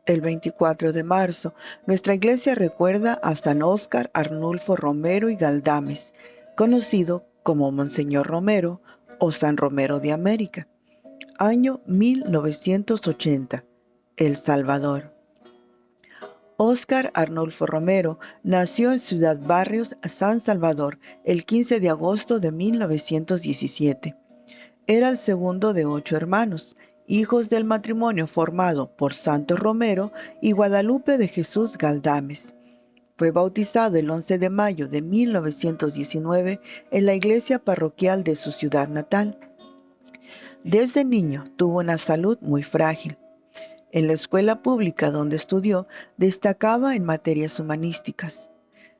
El 24 de marzo, nuestra iglesia recuerda a San Óscar Arnulfo Romero y Galdames, conocido como Monseñor Romero o San Romero de América. Año 1980. El Salvador. Óscar Arnulfo Romero nació en Ciudad Barrios, San Salvador, el 15 de agosto de 1917. Era el segundo de 8 hermanos, hijos del matrimonio formado por Santos Romero y Guadalupe de Jesús Galdames. Fue bautizado el 11 de mayo de 1919 en la iglesia parroquial de su ciudad natal. Desde niño tuvo una salud muy frágil. En la escuela pública donde estudió, destacaba en materias humanísticas.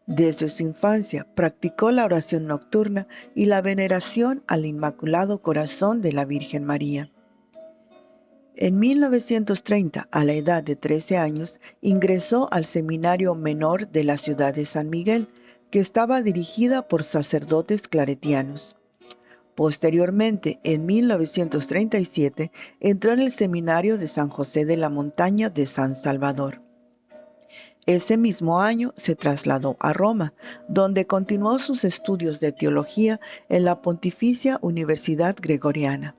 Desde su infancia practicó la oración nocturna y la veneración al Inmaculado Corazón de la Virgen María. En 1930, a la edad de 13 años, ingresó al Seminario Menor de la ciudad de San Miguel, que estaba dirigida por sacerdotes claretianos. Posteriormente, en 1937, entró en el Seminario de San José de la Montaña de San Salvador. Ese mismo año se trasladó a Roma, donde continuó sus estudios de teología en la Pontificia Universidad Gregoriana.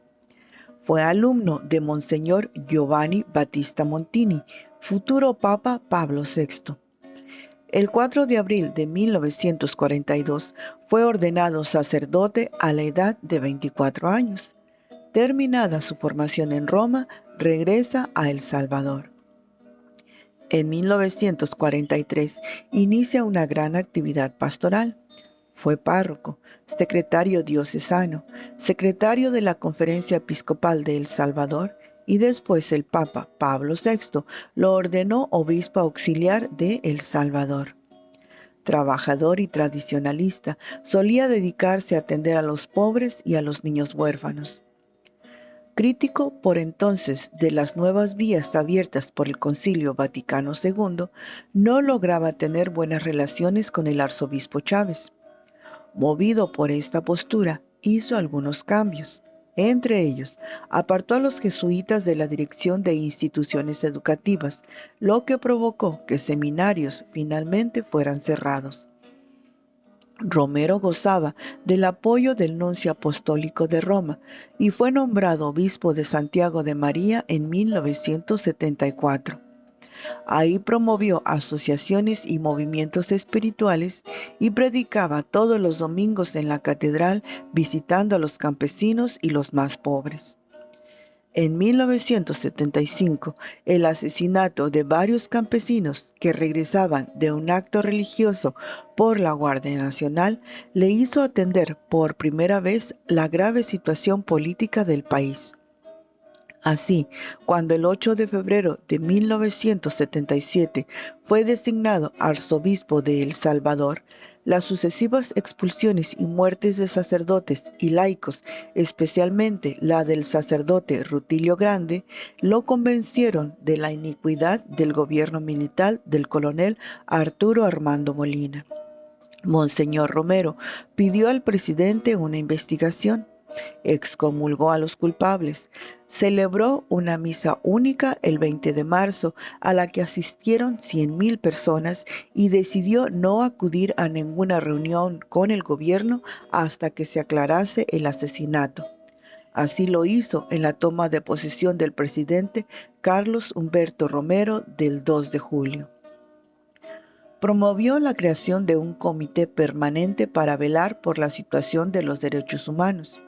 Fue alumno de Monseñor Giovanni Battista Montini, futuro Papa Pablo VI. El 4 de abril de 1942 fue ordenado sacerdote a la edad de 24 años. Terminada su formación en Roma, regresa a El Salvador. En 1943 inicia una gran actividad pastoral. Fue párroco, secretario diocesano, secretario de la Conferencia Episcopal de El Salvador y después el Papa Pablo VI lo ordenó obispo auxiliar de El Salvador. Trabajador y tradicionalista, solía dedicarse a atender a los pobres y a los niños huérfanos. Crítico por entonces de las nuevas vías abiertas por el Concilio Vaticano II, no lograba tener buenas relaciones con el arzobispo Chávez. Movido por esta postura, hizo algunos cambios. Entre ellos, apartó a los jesuitas de la dirección de instituciones educativas, lo que provocó que seminarios finalmente fueran cerrados. Romero gozaba del apoyo del nuncio apostólico de Roma y fue nombrado obispo de Santiago de María en 1974. Ahí promovió asociaciones y movimientos espirituales y predicaba todos los domingos en la catedral visitando a los campesinos y los más pobres. En 1975, el asesinato de varios campesinos que regresaban de un acto religioso por la Guardia Nacional le hizo atender por primera vez la grave situación política del país. Así, cuando el 8 de febrero de 1977 fue designado arzobispo de El Salvador, las sucesivas expulsiones y muertes de sacerdotes y laicos, especialmente la del sacerdote Rutilio Grande, lo convencieron de la iniquidad del gobierno militar del coronel Arturo Armando Molina. Monseñor Romero pidió al presidente una investigación. Excomulgó a los culpables. Celebró una misa única el 20 de marzo a la que asistieron 100,000 personas y decidió no acudir a ninguna reunión con el gobierno hasta que se aclarase el asesinato. Así lo hizo en la toma de posesión del presidente Carlos Humberto Romero del 2 de julio. Promovió la creación de un comité permanente para velar por la situación de los derechos humanos.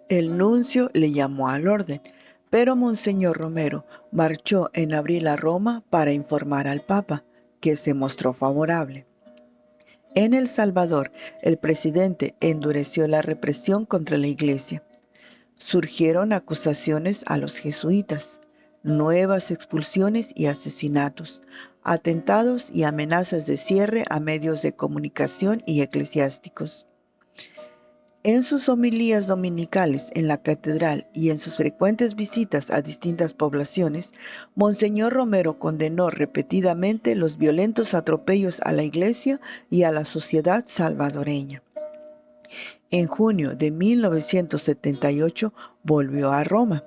El nuncio le llamó al orden, pero Monseñor Romero marchó en abril a Roma para informar al Papa, que se mostró favorable. En El Salvador, el presidente endureció la represión contra la Iglesia. Surgieron acusaciones a los jesuitas, nuevas expulsiones y asesinatos, atentados y amenazas de cierre a medios de comunicación y eclesiásticos. En sus homilías dominicales en la catedral y en sus frecuentes visitas a distintas poblaciones, Monseñor Romero condenó repetidamente los violentos atropellos a la Iglesia y a la sociedad salvadoreña. En junio de 1978 volvió a Roma.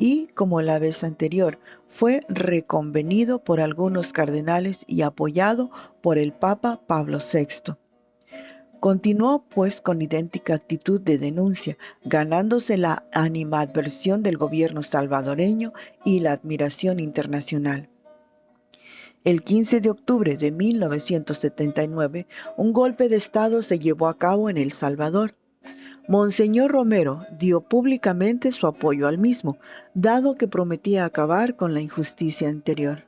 y, como la vez anterior, fue reconvenido por algunos cardenales y apoyado por el Papa Pablo VI. Continuó pues con idéntica actitud de denuncia, ganándose la animadversión del gobierno salvadoreño y la admiración internacional. El 15 de octubre de 1979, un golpe de Estado se llevó a cabo en El Salvador. Monseñor Romero dio públicamente su apoyo al mismo, dado que prometía acabar con la injusticia anterior.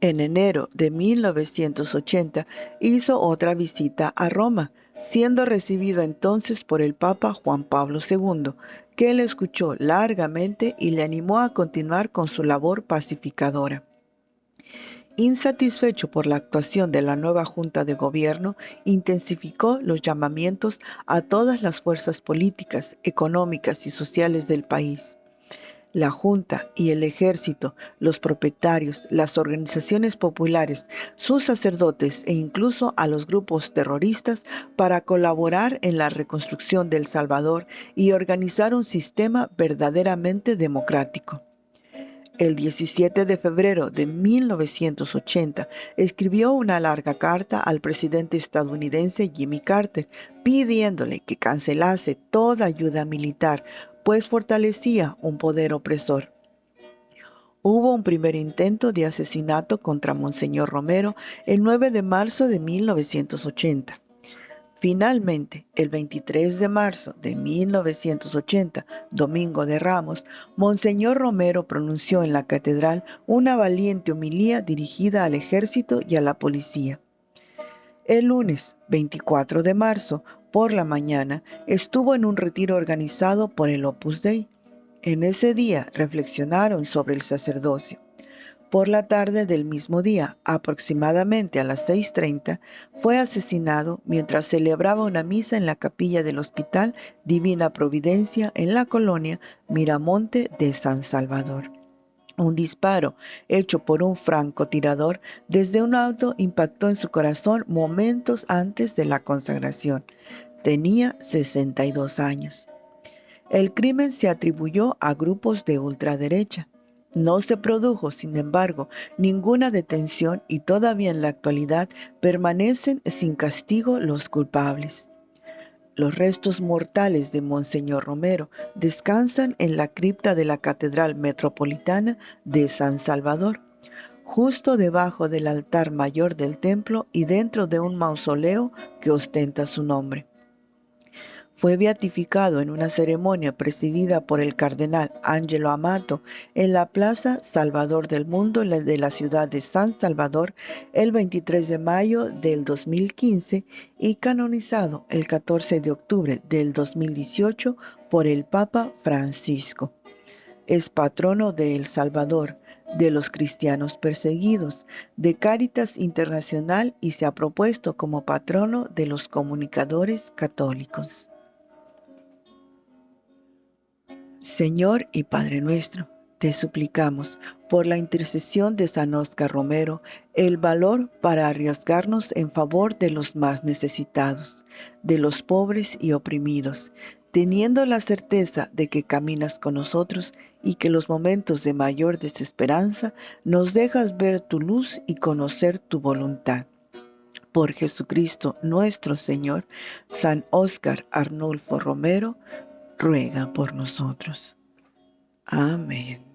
En enero de 1980 hizo otra visita a Roma, siendo recibido entonces por el Papa Juan Pablo II, que le escuchó largamente y le animó a continuar con su labor pacificadora. Insatisfecho por la actuación de la nueva Junta de Gobierno, intensificó los llamamientos a todas las fuerzas políticas, económicas y sociales del país. La Junta y el Ejército, los propietarios, las organizaciones populares, sus sacerdotes e incluso a los grupos terroristas para colaborar en la reconstrucción de El Salvador y organizar un sistema verdaderamente democrático. El 17 de febrero de 1980 escribió una larga carta al presidente estadounidense Jimmy Carter pidiéndole que cancelase toda ayuda militar, pues fortalecía un poder opresor. Hubo un primer intento de asesinato contra Monseñor Romero el 9 de marzo de 1980. Finalmente, el 23 de marzo de 1980, Domingo de Ramos, Monseñor Romero pronunció en la catedral una valiente homilía dirigida al ejército y a la policía. El lunes 24 de marzo, por la mañana, estuvo en un retiro organizado por el Opus Dei. En ese día reflexionaron sobre el sacerdocio. Por la tarde del mismo día, aproximadamente a las 6:30, fue asesinado mientras celebraba una misa en la capilla del Hospital Divina Providencia en la colonia Miramonte de San Salvador. Un disparo hecho por un francotirador desde un auto impactó en su corazón momentos antes de la consagración. Tenía 62 años. El crimen se atribuyó a grupos de ultraderecha. No se produjo, sin embargo, ninguna detención y todavía en la actualidad permanecen sin castigo los culpables. Los restos mortales de Monseñor Romero descansan en la cripta de la Catedral Metropolitana de San Salvador, justo debajo del altar mayor del templo y dentro de un mausoleo que ostenta su nombre. Fue beatificado en una ceremonia presidida por el cardenal Ángelo Amato en la Plaza Salvador del Mundo de la ciudad de San Salvador el 23 de mayo del 2015 y canonizado el 14 de octubre del 2018 por el Papa Francisco. Es patrono de El Salvador, de los cristianos perseguidos, de Cáritas Internacional y se ha propuesto como patrono de los comunicadores católicos. Señor y Padre nuestro, te suplicamos, por la intercesión de San Óscar Romero, el valor para arriesgarnos en favor de los más necesitados, de los pobres y oprimidos, teniendo la certeza de que caminas con nosotros y que en los momentos de mayor desesperanza nos dejas ver tu luz y conocer tu voluntad. Por Jesucristo nuestro Señor, San Óscar Arnulfo Romero, ruega por nosotros. Amén.